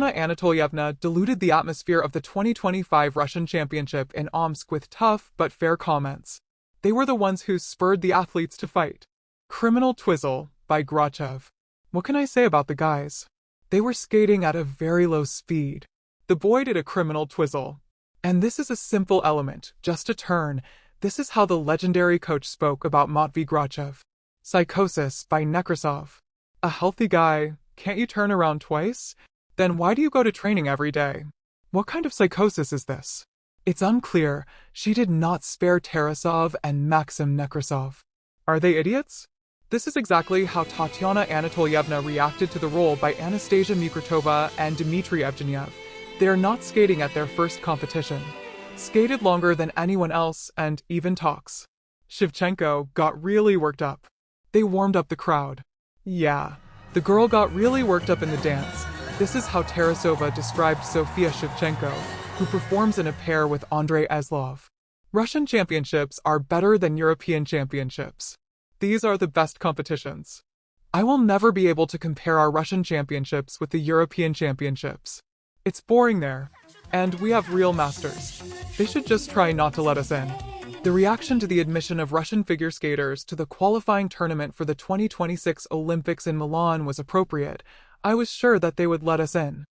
Tatiana Anatolyevna diluted the atmosphere of the 2025 Russian Championship in Omsk with tough but fair comments. They were the ones who spurred the athletes to fight. Criminal Twizzle by Grachev. What can I say about the guys? They were skating at a very low speed. The boy did a criminal twizzle. And this is a simple element, just a turn. This is how the legendary coach spoke about Matvey Grachev. Psychosis by Nekrasov. A healthy guy, can't you turn around twice? Then why do you go to training every day? What kind of psychosis is this? It's unclear. She did not spare Tarasov and Maxim Nekrasov. Are they idiots? This is exactly how Tatiana Anatolyevna reacted to the role by Anastasia Mikratova and Dmitry Evgeniev. They are not skating at their first competition. Skated longer than anyone else and even talks. Shevchenko got really worked up. They warmed up the crowd. Yeah, the girl got really worked up in the dance. This is how Tarasova described Sofia Shevchenko, who performs in a pair with Andrei Eslov. Russian championships are better than European championships. These are the best competitions. I will never be able to compare our Russian championships with the European championships. It's boring there, and we have real masters. They should just try not to let us in. The reaction to the admission of Russian figure skaters to the qualifying tournament for the 2026 Olympics in Milan was appropriate. I was sure that they would let us in.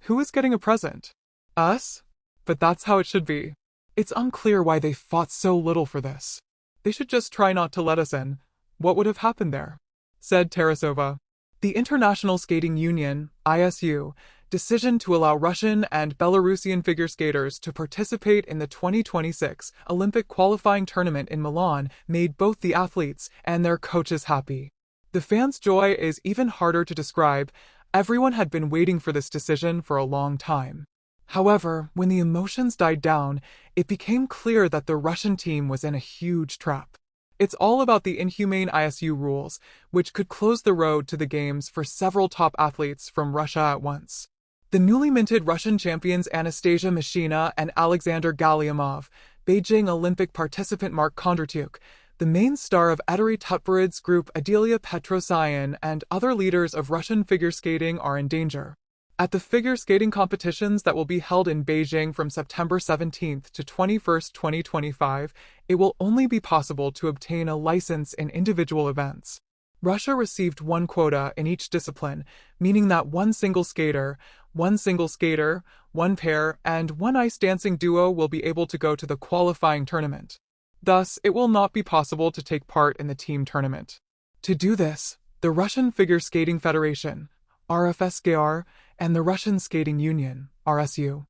Who is getting a present? Us? But that's how it should be. It's unclear why they fought so little for this. They should just try not to let us in. What would have happened there? Said Tarasova. The International Skating Union, ISU, decision to allow Russian and Belarusian figure skaters to participate in the 2026 Olympic qualifying tournament in Milan made both the athletes and their coaches happy. The fans' joy is even harder to describe. Everyone had been waiting for this decision for a long time. However, when the emotions died down, it became clear that the Russian team was in a huge trap. It's all about the inhumane ISU rules, which could close the road to the games for several top athletes from Russia at once. The newly minted Russian champions Anastasia Mashina and Alexander Galyamov, Beijing Olympic participant Mark Kondratyuk, the main star of Ettore Tutberidze group Adelia Petrosyan, and other leaders of Russian figure skating are in danger. At the figure skating competitions that will be held in Beijing from September 17th to 21st, 2025, it will only be possible to obtain a license in individual events. Russia received one quota in each discipline, meaning that one single skater, one pair, and one ice dancing duo will be able to go to the qualifying tournament. Thus, it will not be possible to take part in the team tournament. To do this, the Russian Figure Skating Federation, RFSKR, and the Russian Skating Union, RSU,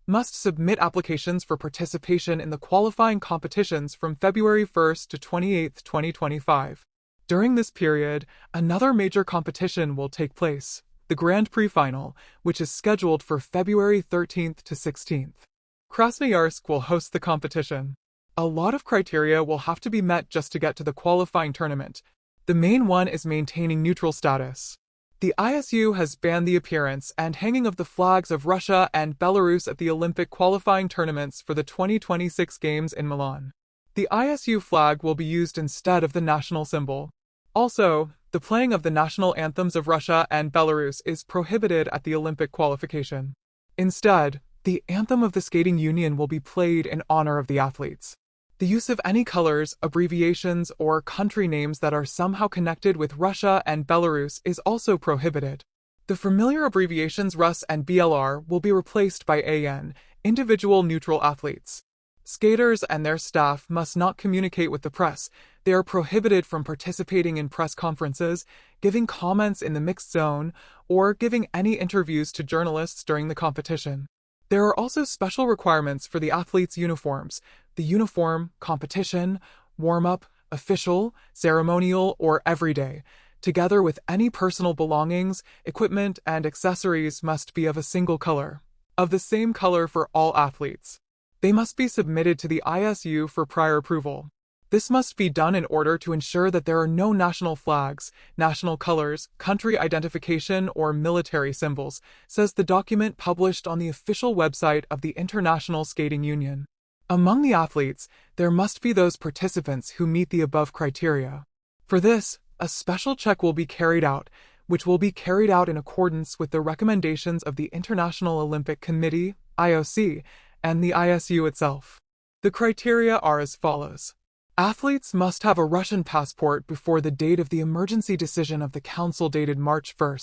must submit applications for participation in the qualifying competitions from February 1st to 28th, 2025. During this period, another major competition will take place, the Grand Prix Final, which is scheduled for February 13th to 16th. Krasnoyarsk will host the competition. A lot of criteria will have to be met just to get to the qualifying tournament. The main one is maintaining neutral status. The ISU has banned the appearance and hanging of the flags of Russia and Belarus at the Olympic qualifying tournaments for the 2026 Games in Milan. The ISU flag will be used instead of the national symbol. Also, the playing of the national anthems of Russia and Belarus is prohibited at the Olympic qualification. Instead, the anthem of the skating union will be played in honor of the athletes. The use of any colors, abbreviations, or country names that are somehow connected with Russia and Belarus is also prohibited. The familiar abbreviations Rus and BLR will be replaced by AN, individual neutral athletes. Skaters and their staff must not communicate with the press. They are prohibited from participating in press conferences, giving comments in the mixed zone, or giving any interviews to journalists during the competition. There are also special requirements for the athletes' uniforms. The uniform, competition, warm-up, official, ceremonial, or everyday, together with any personal belongings, equipment, and accessories must be of a single color, of the same color for all athletes. They must be submitted to the ISU for prior approval. This must be done in order to ensure that there are no national flags, national colors, country identification, or military symbols, says the document published on the official website of the International Skating Union. Among the athletes, there must be those participants who meet the above criteria. For this, a special check will be carried out, which will be carried out in accordance with the recommendations of the International Olympic Committee, IOC, and the ISU itself. The criteria are as follows. Athletes must have a Russian passport before the date of the emergency decision of the Council dated March 1,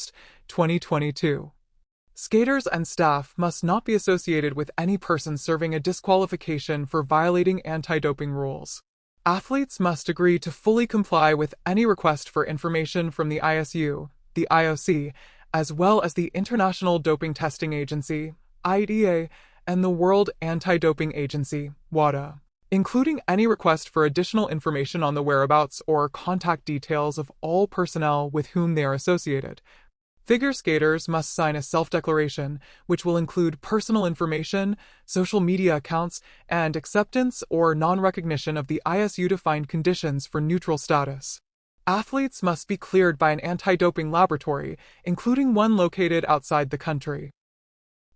2022. Skaters and staff must not be associated with any person serving a disqualification for violating anti-doping rules. Athletes must agree to fully comply with any request for information from the ISU, the IOC, as well as the International Doping Testing Agency, IDA, and the World Anti-Doping Agency, WADA, including any request for additional information on the whereabouts or contact details of all personnel with whom they are associated. Figure skaters must sign a self-declaration, which will include personal information, social media accounts, and acceptance or non-recognition of the ISU-defined conditions for neutral status. Athletes must be cleared by an anti-doping laboratory, including one located outside the country.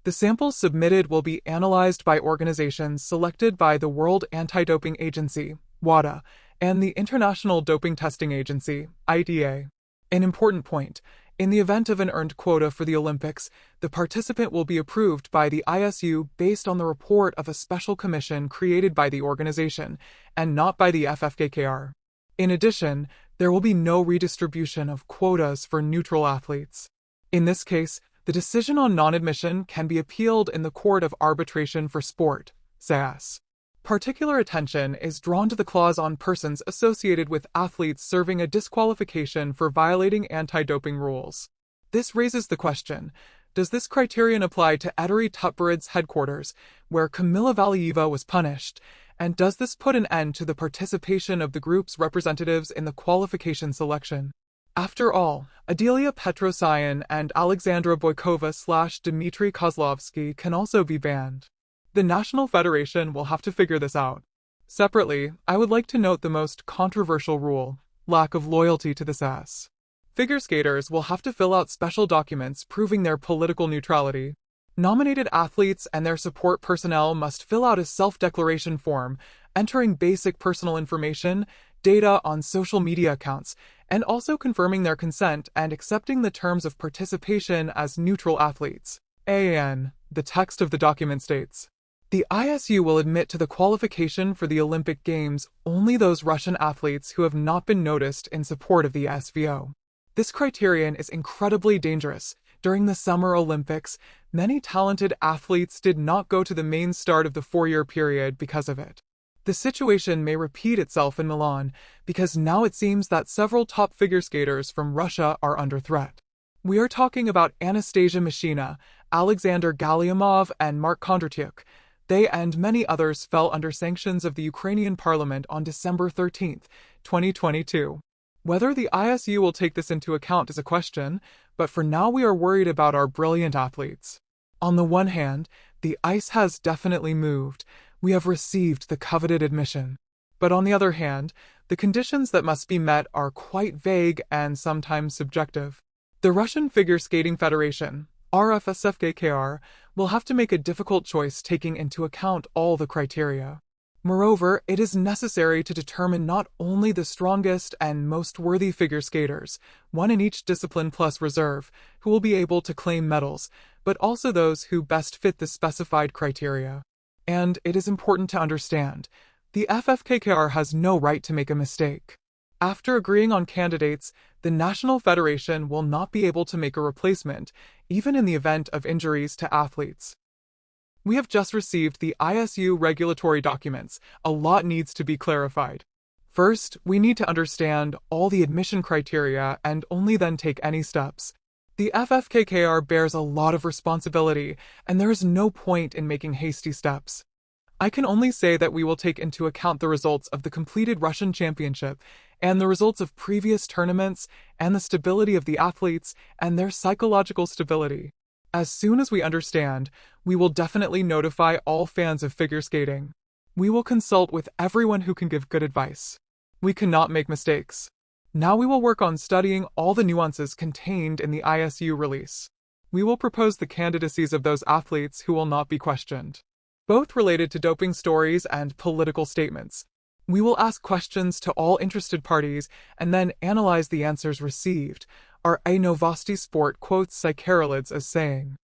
The samples submitted will be analyzed by organizations selected by the World Anti-Doping Agency, WADA, and the International Doping Testing Agency, IDA. An important point. In the event of an earned quota for the Olympics, the participant will be approved by the ISU based on the report of a special commission created by the organization, and not by the FFKKR. In addition, there will be no redistribution of quotas for neutral athletes. In this case, the decision on non-admission can be appealed in the Court of Arbitration for Sport, SAS. Particular attention is drawn to the clause on persons associated with athletes serving a disqualification for violating anti-doping rules. This raises the question, does this criterion apply to Ettore Tutberid's headquarters, where Kamila Valieva was punished, and does this put an end to the participation of the group's representatives in the qualification selection? After all, Adelia Petrosyan and Alexandra Boykova/Dmitry Kozlovsky can also be banned. The National Federation will have to figure this out. Separately, I would like to note the most controversial rule, lack of loyalty to the SAS. Figure skaters will have to fill out special documents proving their political neutrality. Nominated athletes and their support personnel must fill out a self-declaration form, entering basic personal information, data on social media accounts, and also confirming their consent and accepting the terms of participation as neutral athletes. The text of the document states, the ISU will admit to the qualification for the Olympic Games only those Russian athletes who have not been noticed in support of the SVO. This criterion is incredibly dangerous. During the Summer Olympics, many talented athletes did not go to the main start of the 4-year period because of it. The situation may repeat itself in Milan, because now it seems that several top figure skaters from Russia are under threat. We are talking about Anastasia Mishina, Alexander Galyamov, and Mark Kondratyuk. They and many others fell under sanctions of the Ukrainian parliament on December 13, 2022. Whether the ISU will take this into account is a question, but for now we are worried about our brilliant athletes. On the one hand, the ice has definitely moved. We have received the coveted admission. But on the other hand, the conditions that must be met are quite vague and sometimes subjective. The Russian Figure Skating Federation, RFSFKKR, will have to make a difficult choice taking into account all the criteria. Moreover, it is necessary to determine not only the strongest and most worthy figure skaters, one in each discipline plus reserve, who will be able to claim medals, but also those who best fit the specified criteria. And it is important to understand, the FFKKR has no right to make a mistake. After agreeing on candidates, the National Federation will not be able to make a replacement, even in the event of injuries to athletes. We have just received the ISU regulatory documents. A lot needs to be clarified. First, we need to understand all the admission criteria and only then take any steps. The FFKKR bears a lot of responsibility, and there is no point in making hasty steps. I can only say that we will take into account the results of the completed Russian Championship and the results of previous tournaments and the stability of the athletes and their psychological stability. As soon as we understand, we will definitely notify all fans of figure skating. We will consult with everyone who can give good advice. We cannot make mistakes. Now we will work on studying all the nuances contained in the ISU release. We will propose the candidacies of those athletes who will not be questioned, both related to doping stories and political statements. We will ask questions to all interested parties and then analyze the answers received. Our A Novosti Sport quotes Psycharalids as saying,